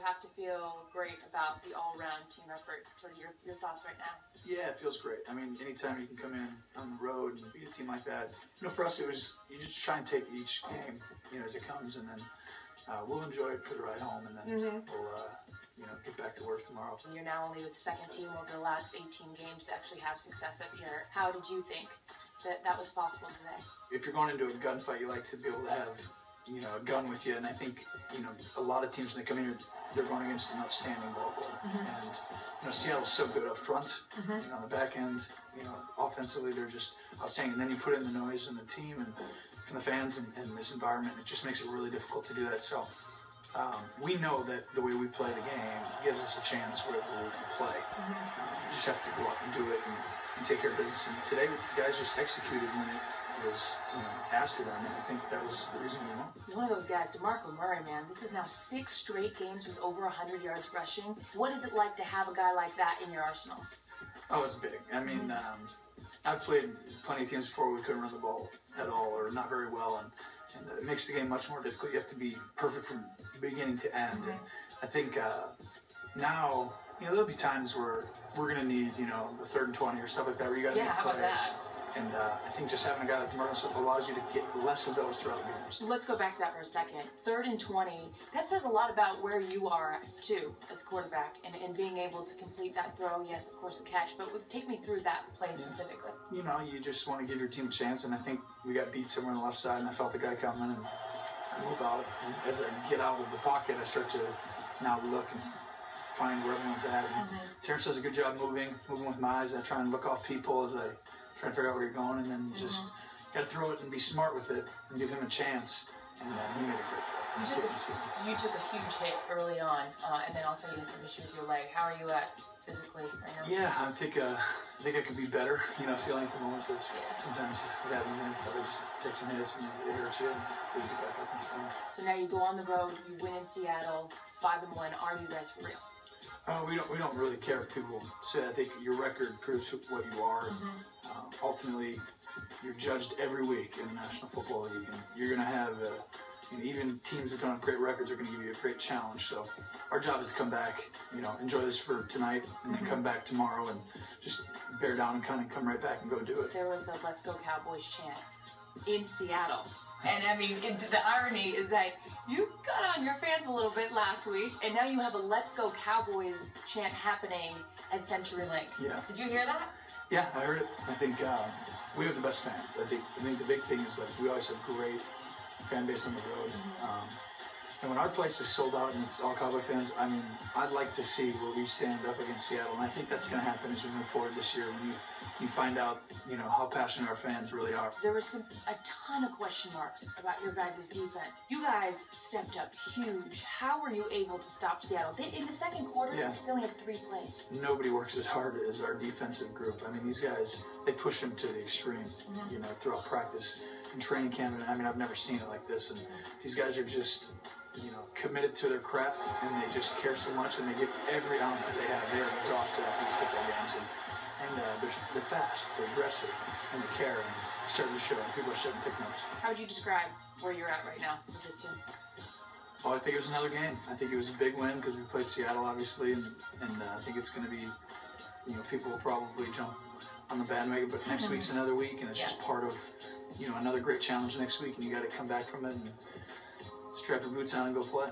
have to feel great about the all-around team effort. What are your thoughts right now? Yeah, it feels great. I mean, anytime you can come in on the road and beat a team like that, for us, you just try and take each game, as it comes, and then we'll enjoy it for the ride home, and then we'll, get back to work tomorrow. You're now only with the second team over the last 18 games to actually have success up here. How did you think that was possible today? If you're going into a gunfight, you like to be able to have a gun with you, and I think a lot of teams when they come in here, they're going against an outstanding ball club, and Seattle's so good up front, on the back end, offensively they're just outstanding, and then you put in the noise and the team and from the fans and this environment, it just makes it really difficult to do that. So we know that the way we play the game gives us a chance wherever we play. You just have to go out and do it and take care of business. And today, guys just executed when it was asked of them, and I think that was the reason we won. One of those guys, DeMarco Murray, man, this is now 6 straight games with over 100 yards rushing. What is it like to have a guy like that in your arsenal? Oh, it's big. I mean, I've played plenty of teams before we couldn't run the ball at all or not very well, and it makes the game much more difficult. You have to be perfect from beginning to end. And I think now, there'll be times where we're going to need, the 3rd and 20 or stuff like that, where you got to make plays. And I think just having a guy like DeMarco allows you to get less of those throughout the games. Let's go back to that for a second. 3rd and 20, that says a lot about where you are, too, as quarterback, and being able to complete that throw. Yes, of course, the catch, but take me through that play specifically. You just want to give your team a chance, and I think we got beat somewhere on the left side, and I felt the guy coming, and I move out. And as I get out of the pocket, I start to now look and find where everyone's at. And Terrence does a good job moving with my eyes. I try and look off people as I try to figure out where you're going, and then just got to throw it and be smart with it and give him a chance. And he made a great play. You took a huge hit early on, and then also you had some issues with your leg. How are you at physically right now? Yeah, I think I could be better. Feeling at the moment, but sometimes it happens, and you just take some hits and it hurts you, and you get back up and fine. So now you go on the road, you win in Seattle, 5-1. Are you guys for real? We don't really care if people say. I think your record proves what you are. Ultimately, you're judged every week in the National Football League, and you're going to have even teams that don't have great records are going to give you a great challenge. So our job is to come back, enjoy this for tonight, and then come back tomorrow and just bear down and kind of come right back and go do it. There was a "Let's Go Cowboys" chant in Seattle. And I mean, the irony is that you got on your fans a little bit last week, and now you have a "Let's Go Cowboys" chant happening at CenturyLink. Yeah. Did you hear that? Yeah, I heard it. I think we have the best fans. I think the big thing is we always have great fan base on the road. And when our place is sold out and it's all Cowboy fans, I mean, I'd like to see where we stand up against Seattle, and I think that's going to happen as we move forward this year when you find out, how passionate our fans really are. There was a ton of question marks about your guys' defense. You guys stepped up huge. How were you able to stop Seattle? In the second quarter, they only had 3 plays. Nobody works as hard as our defensive group. I mean, these guys, they push them to the extreme, throughout practice and training camp. I mean, I've never seen it like this, and these guys are just committed to their craft, and they just care so much, and they give every ounce that they have. They're exhausted after these football games, and they're fast, they're aggressive, and they care, and it's starting to show. People are starting to take notes. How would you describe where you're at right now with this team? Oh, I think it was another game. I think it was a big win because we played Seattle, obviously, and I think it's going to be, people will probably jump on the bandwagon, but next week's another week, and it's just part of, another great challenge next week, and you got to come back from it and strap your boots on and go play.